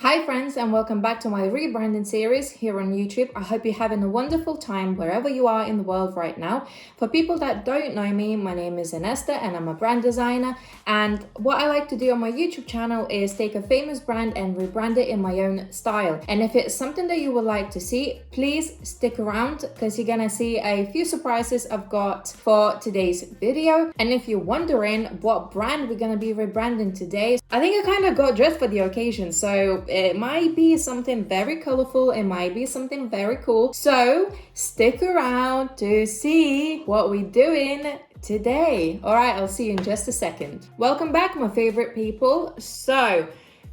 Hi friends, and welcome back to my rebranding series here on YouTube. I hope you're having a wonderful time wherever you are in the world right now. For people that don't know me, my name is Inesta and I'm a brand designer. And what I like to do on my YouTube channel is take a famous brand and rebrand it in my own style. And if it's something that you would like to see, please stick around because you're gonna see a few surprises I've got for today's video. And if you're wondering what brand we're gonna be rebranding today, I think I kind of got dressed for the occasion. So it might be something very colorful, it might be something very cool. So stick around to see what we're doing today. All right, I'll see you in just a second. Welcome back, my favorite people. So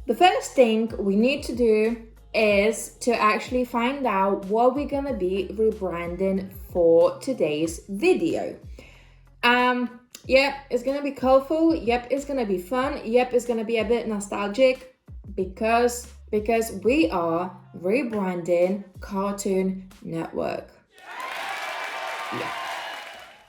the first thing we need to do is to actually find out what we're gonna be rebranding for today's video. Yep, it's gonna be colorful. Yep, it's gonna be fun. Yep, it's gonna be a bit nostalgic because we are rebranding Cartoon Network. Yeah.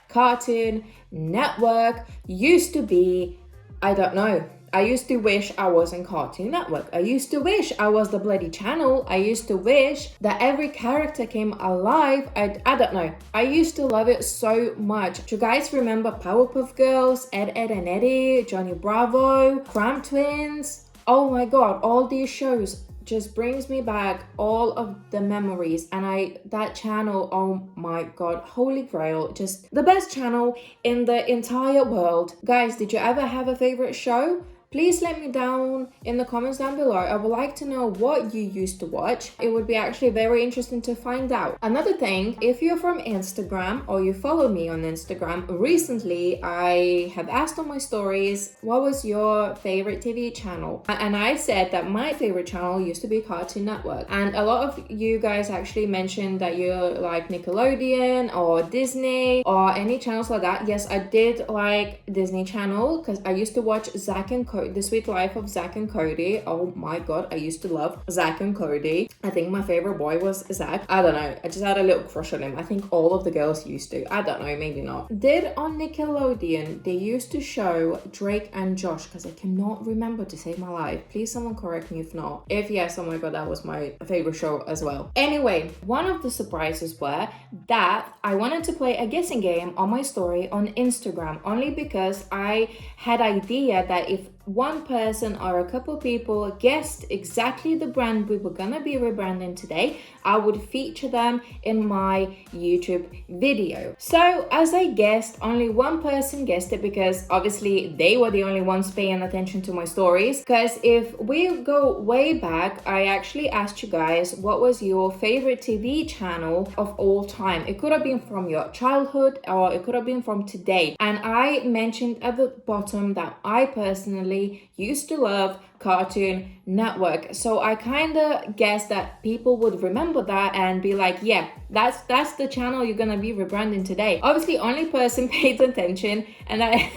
Cartoon Network used to be, I don't know. I used to wish I was in Cartoon Network. I used to wish I was the bloody channel. I used to wish that every character came alive. I don't know. I used to love it so much. Do you guys remember Powerpuff Girls, Ed, Ed and Eddie, Johnny Bravo, Cram Twins? Oh my god, all these shows just brings me back all of the memories. And that channel, oh my god, holy grail, just the best channel in the entire world. Guys, did you ever have a favorite show? Please let me down in the comments down below. I would like to know what you used to watch. It would be actually very interesting to find out. Another thing, if you're from Instagram or you follow me on Instagram, recently I have asked on my stories, what was your favorite TV channel? And I said that my favorite channel used to be Cartoon Network. And a lot of you guys actually mentioned that you like Nickelodeon or Disney or any channels like that. Yes, I did like Disney Channel because I used to watch Zack and Cody. The Sweet Life of Zack and Cody. Oh my god, I used to love Zack and Cody. I think my favorite boy was Zack. I don't know, I just had a little crush on him. I think all of the girls used to. I don't know, maybe not. Did on Nickelodeon they used to show Drake and Josh? Because I cannot remember to save my life. Please someone correct me if not. If yes, oh my god, that was my favorite show as well. Anyway, one of the surprises were that I wanted to play a guessing game on my story on Instagram, only because I had idea that if one person or a couple people guessed exactly the brand we were gonna be rebranding today, I would feature them in my YouTube video. So as I guessed, only one person guessed it because obviously they were the only ones paying attention to my stories. Because if we go way back, I actually asked you guys what was your favorite TV channel of all time. It could have been from your childhood or it could have been from today. And I mentioned at the bottom that I personally used to love Cartoon Network. So I kind of guessed that people would remember that and be like, yeah, that's the channel you're gonna be rebranding today. Obviously, only person paid attention, and that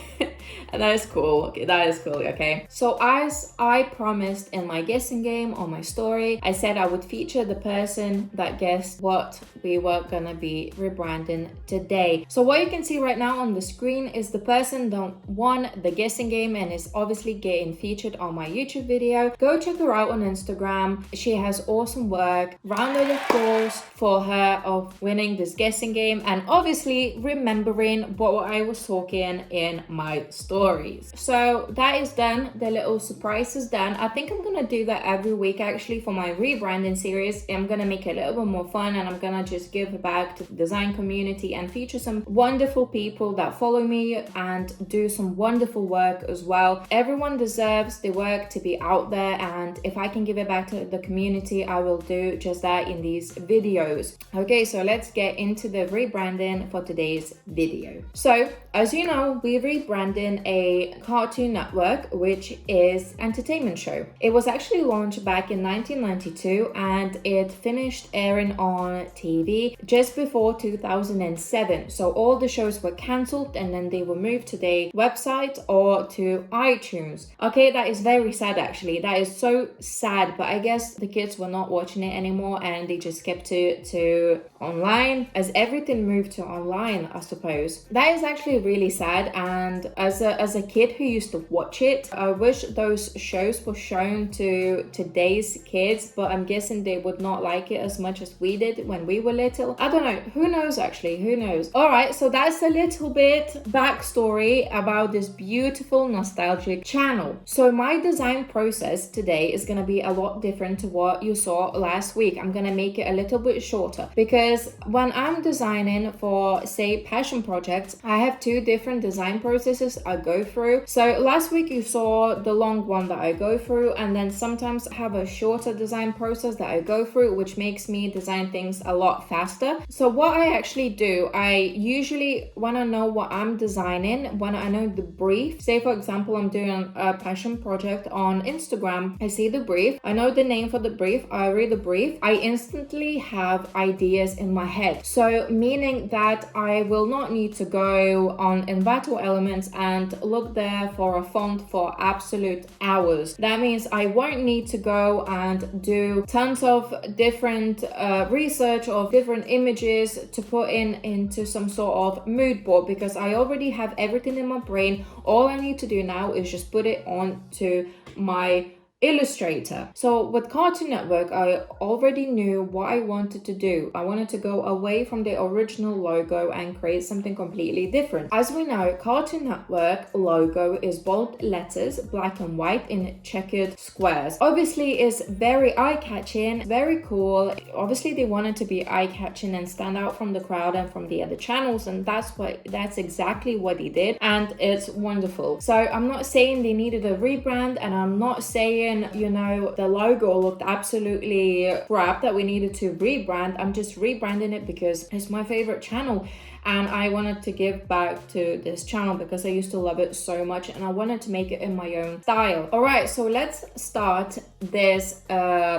and that is cool. Okay, that is cool. Okay, so as I promised in my guessing game on my story, I said I would feature the person that guessed what we were gonna be rebranding today. So what you can see right now on the screen is the person that won the guessing game and is obviously getting featured on my YouTube video. Go check her out on Instagram. She has awesome work. Round of applause for her of winning this guessing game and obviously remembering what I was talking in my stories. So that is done. The little surprise is done. I think I'm gonna do that every week actually for my rebranding series. I'm gonna make it a little bit more fun and I'm gonna just give back to the design community and feature some wonderful people that follow me and do some wonderful work as well. Everyone deserves the work to be out there, and if I can give it back to the community, I will do just that in these videos. Okay, so let's get into the rebranding for today's video. So as you know, we're rebranding a Cartoon Network, which is entertainment show. It was actually launched back in 1992 and it finished airing on TV just before 2007. So all the shows were cancelled and then they were moved to their website or to iTunes. Okay, that is very sad actually. That is so sad, but I guess the kids were not watching it anymore and they just kept it to online as everything moved to online, I suppose. That is actually really sad, and as as a kid who used to watch it. I wish those shows were shown to today's kids, but I'm guessing they would not like it as much as we did when we were little. I don't know. Who knows, actually? Who knows? All right, so that's a little bit backstory about this beautiful nostalgic channel. So my design process today is going to be a lot different to what you saw last week. I'm going to make it a little bit shorter because when I'm designing for, say, passion projects, I have two different design processes I go through. So last week you saw the long one that I go through, and then sometimes I have a shorter design process that I go through, which makes me design things a lot faster. So what I actually do, I usually, when I know what I'm designing, when I know the brief, say for example I'm doing a passion project on Instagram, I see the brief, I know the name for the brief, I read the brief, I instantly have ideas in my head. So meaning that I will not need to go on Envato Elements and look there for a font for absolute hours. That means I won't need to go and do tons of different research of different images to put into some sort of mood board, because I already have everything in my brain. All I need to do now is just put it onto my Illustrator. So with Cartoon Network, I already knew what I wanted to do. I wanted to go away from the original logo and create something completely different. As we know, Cartoon Network logo is bold letters, black and white in checkered squares. Obviously, it's very eye-catching, very cool. Obviously, they wanted to be eye-catching and stand out from the crowd and from the other channels, and that's exactly what they did, and it's wonderful. So I'm not saying they needed a rebrand, and I'm not saying, you know, the logo looked absolutely crap that we needed to rebrand. I'm just rebranding it because it's my favorite channel, and I wanted to give back to this channel because I used to love it so much, and I wanted to make it in my own style. All right, so let's start this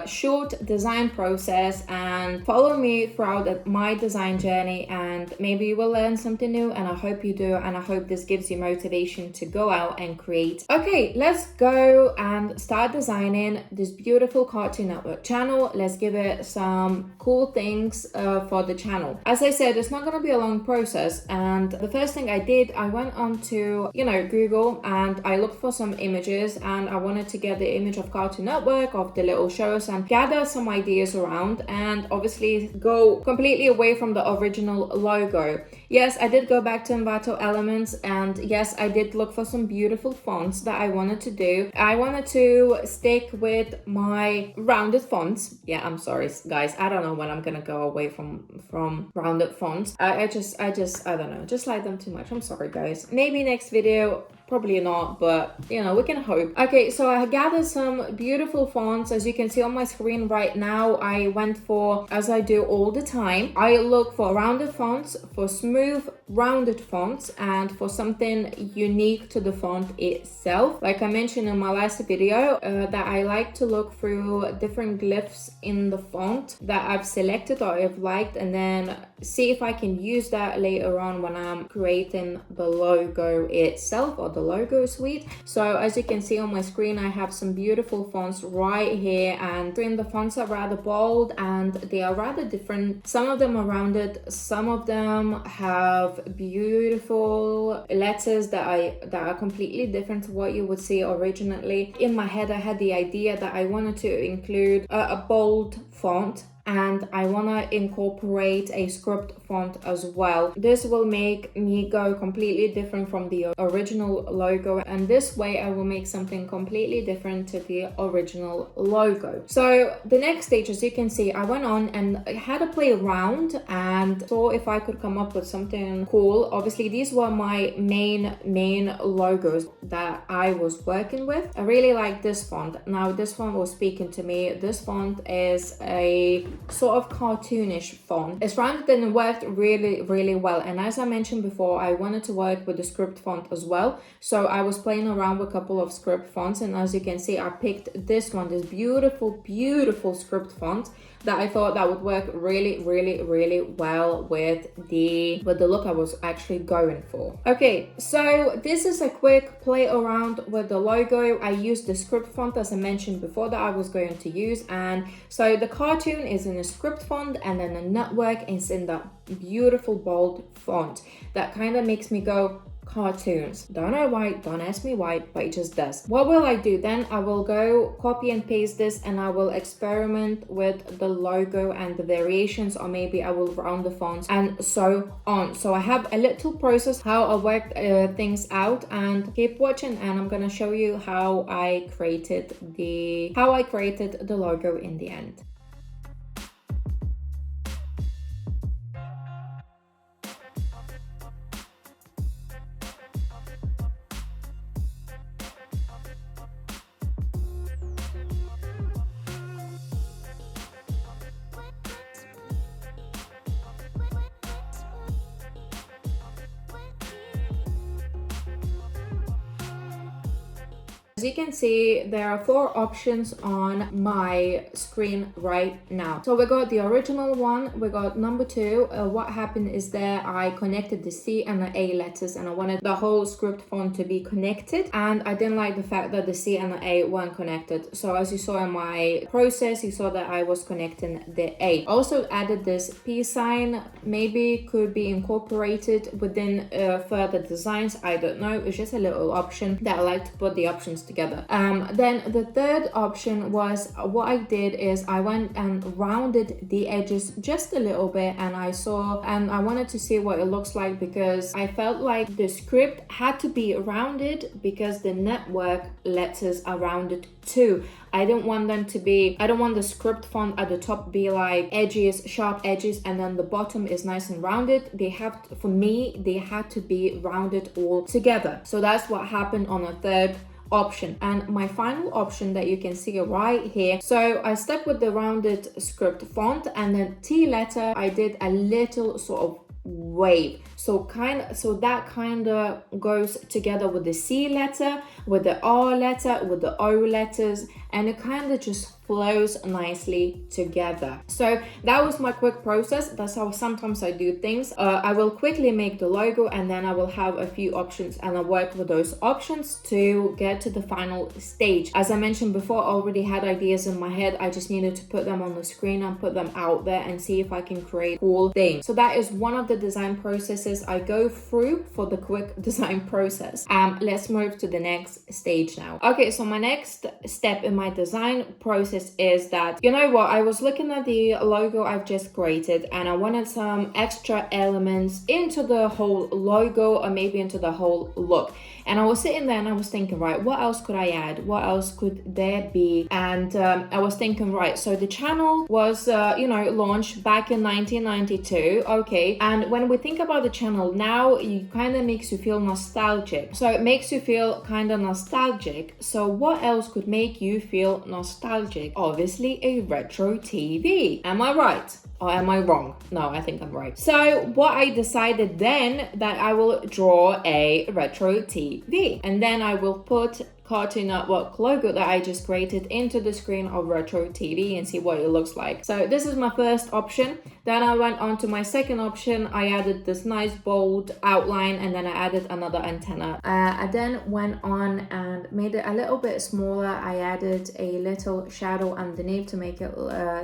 short design process and follow me throughout my design journey, and maybe you will learn something new, and I hope you do, and I hope this gives you motivation to go out and create. Okay, let's go and start designing this beautiful Cartoon Network channel. Let's give it some cool things for the channel. As I said, it's not going to be a long process, and the first thing I did, I went on to, you know, Google, and I looked for some images, and I wanted to get the image of Cartoon Network, of the little shows, and gather some ideas around, and obviously go completely away from the original logo. Yes, I did go back to Envato Elements, and yes, I did look for some beautiful fonts that I wanted to do. I wanted to stick with my rounded fonts. Yeah, I'm sorry guys, I don't know when I'm gonna go away from rounded fonts. I don't know, just like them too much. I'm sorry guys, maybe next video. Probably not, but you know, we can hope. Okay, so I gathered some beautiful fonts. As you can see on my screen right now, I went for, as I do all the time, I look for rounded fonts, for smooth rounded fonts, and for something unique to the font itself. Like I mentioned in my last video, that I like to look through different glyphs in the font that I've selected or I've liked, and then see if I can use that later on when I'm creating the logo itself, or the logo suite. So as you can see on my screen, I have some beautiful fonts right here, and the fonts are rather bold and they are rather different. Some of them are rounded, some of them have beautiful letters that are completely different to what you would see originally. In my head, I had the idea that I wanted to include a bold font, and I want to incorporate a script font as well. This will make me go completely different from the original logo, and this way I will make something completely different to the original logo. So the next stage, as you can see, I went on and had a play around and saw if I could come up with something cool. Obviously, these were my main logos that I was working with. I really like this font. Now, this one was speaking to me. This font is a sort of cartoonish font. It's rounded and it worked really well, and as I mentioned before, I wanted to work with the script font as well, so I was playing around with a couple of script fonts, and as you can see, I picked this one, this beautiful script font that I thought that would work really well with the look I was actually going for. Okay, so this is a quick play around with the logo. I used the script font as I mentioned before that I was going to use, and so the cartoon is in a script font, and then the network is in that beautiful bold font that kind of makes me go cartoons. Don't know why, don't ask me why, but it just does. What will I do then? I will go copy and paste this, and I will experiment with the logo and the variations, or maybe I will round the fonts and so on. So I have a little process how I worked things out, and keep watching, and I'm gonna show you how I created the logo in the end. As you can see, there are 4 options on my screen right now. So we got the original one, we got number 2. What happened is there I connected the C and the A letters, and I wanted the whole script font to be connected, and I didn't like the fact that the C and the A weren't connected. So as you saw in my process, you saw that I was connecting the A. Also added this P sign, maybe could be incorporated within further designs, I don't know. It's just a little option that I like to put the options together. Then the third option was, what I did is I went and rounded the edges just a little bit, and I wanted to see what it looks like, because I felt like the script had to be rounded because the network letters are rounded too. I don't want the script font at the top be like edges, sharp edges, and then the bottom is nice and rounded. For me, they had to be rounded all together. So that's what happened on a third option. And my final option that you can see right here, so I stuck with the rounded script font, and then T letter I did a little sort of wave, so that kind of goes together with the C letter, with the R letter, with the O letters, and it kind of just flows nicely together. So that was my quick process. That's how sometimes I do things. I will quickly make the logo, and then I will have a few options, and I'll work with those options to get to the final stage. As I mentioned before, I already had ideas in my head. I just needed to put them on the screen and put them out there and see if I can create cool things. So that is one of the design processes I go through for the quick design process. Let's move to the next stage now. Okay, so my next step in my design process is that, you know what, I was looking at the logo I've just created, and I wanted some extra elements into the whole logo, or maybe into the whole look. And I was sitting there and I was thinking, right, what else could I add? What else could there be? And I was thinking, right, so the channel was, launched back in 1992. Okay. And when we think about the channel now, it kind of makes you feel nostalgic. So it makes you feel kind of nostalgic. So what else could make you feel nostalgic? Obviously a retro TV. Am I right? Or am I wrong? No, I think I'm right. So what I decided then, that I will draw a retro TV, and then I will put Cartoon Network logo that I just created into the screen of retro TV and see what it looks like. So this is my first option. Then I went on to my second option. I added this nice bold outline, and then I added another antenna. I then went on and made it a little bit smaller. I added a little shadow underneath to make it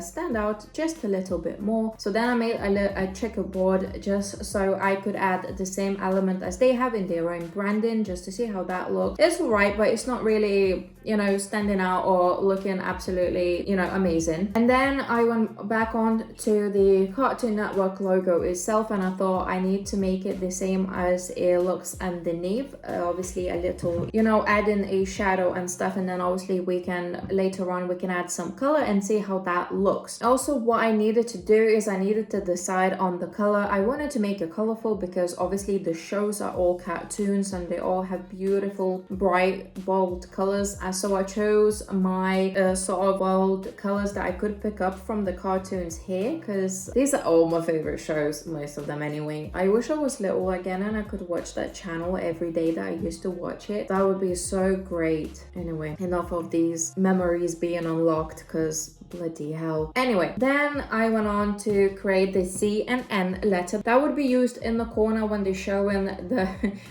stand out just a little bit more. So then I made a checkerboard just so I could add the same element as they have in their own branding, just to see how that looks. It's alright, but it's not really, standing out or looking absolutely, amazing. And then I went back on to the Cartoon Network logo itself, and I thought I need to make it the same as it looks underneath. Obviously a little, adding a shadow and stuff, and then obviously later on we can add some color and see how that looks. Also, what I needed to do is I needed to decide on the color. I wanted to make it colorful because obviously the shows are all cartoons and they all have beautiful, bright, bold colors. So I chose my sort of bold colors that I could pick up from the cartoons here, because these are all my favorite shows, most of them anyway. I wish I was little again and I could watch that channel every day that I used to watch it. That would be so great. Anyway, enough of these memories being unlocked, because Bloody hell. Anyway, then I went on to create the C and N letter that would be used in the corner when they show in the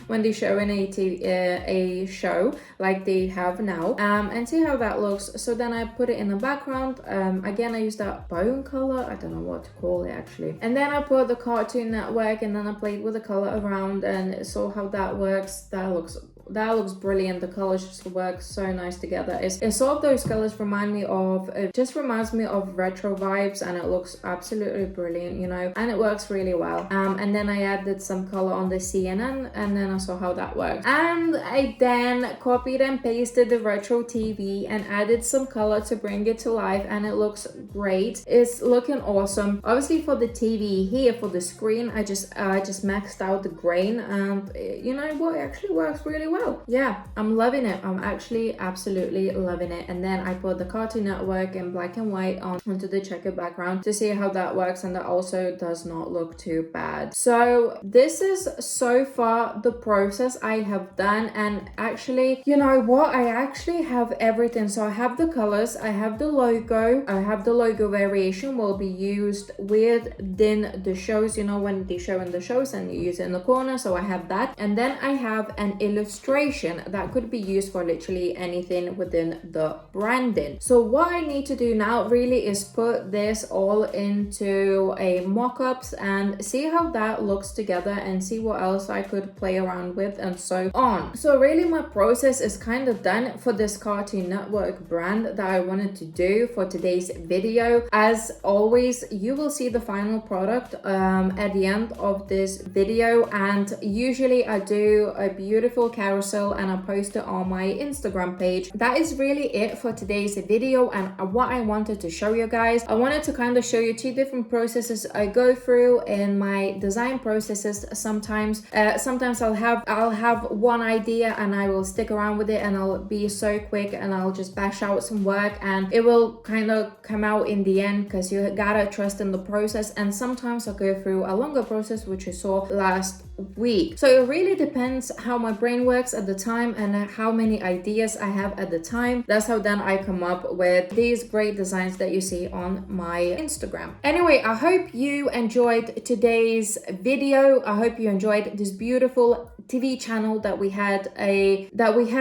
when they show in a show like they have now, and see how that looks. So then I put it in the background. Again, I used that bone color, I don't know what to call it actually, and then I put the Cartoon Network, and then I played with the color around and saw how that works. That looks brilliant. The colors just work so nice together. It's sort of those colors remind me of, it just reminds me of retro vibes, and it looks absolutely brilliant, you know, and it works really well. And then I added some color on the CNN, and then I saw how that works. And I then copied and pasted the retro TV and added some color to bring it to life, and it looks great. It's looking awesome. Obviously for the TV here, for the screen, I just maxed out the grain, and you know what, it actually works really well. Yeah, I'm loving it. I'm actually absolutely loving it. And then I put the Cartoon Network in black and white onto the checkered background to see how that works, and that also does not look too bad. So this is so far the process I have done, and actually, you know what, I actually have everything. So I have the colors, I have the logo, I have the logo variation will be used within the shows, you know, when they show in the shows and you use it in the corner. So I have that, and then I have an illustration that could be used for literally anything within the branding. So what I need to do now really is put this all into a mock-ups and see how that looks together, and see what else I could play around with and so on. So really my process is kind of done for this Cartoon Network brand that I wanted to do for today's video. As always, you will see the final product at the end of this video, and usually I do a beautiful carousel and I post it on my Instagram page. That is really it for today's video, and what I wanted to show you guys. I wanted to kind of show you two different processes I go through in my design processes. Sometimes I'll have one idea and I will stick around with it, and I'll be so quick and I'll just bash out some work and it will kind of come out in the end, because you gotta trust in the process. And sometimes I'll go through a longer process, which you saw last week. So it really depends how my brain works at the time and how many ideas I have at the time. That's how then I come up with these great designs that you see on my Instagram. Anyway, I hope you enjoyed today's video. I hope you enjoyed this beautiful TV channel that we had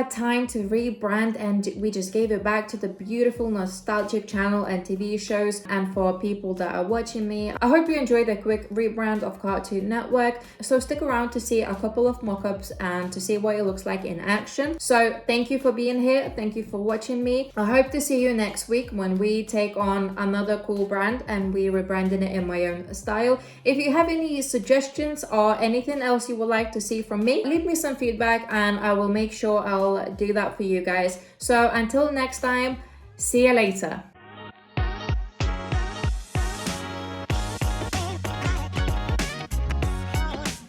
time to rebrand, and we just gave it back to the beautiful nostalgic channel and TV shows. And for people that are watching me, I hope you enjoyed a quick rebrand of Cartoon Network. So stick around to see a couple of mock-ups and to see what it looks like in action. So thank you for being here. Thank you for watching me. I hope to see you next week when we take on another cool brand and we rebranding it in my own style. If you have any suggestions or anything else you would like to see from me, leave me some feedback and I will make sure I'll do that for you guys. So until next time, see you later.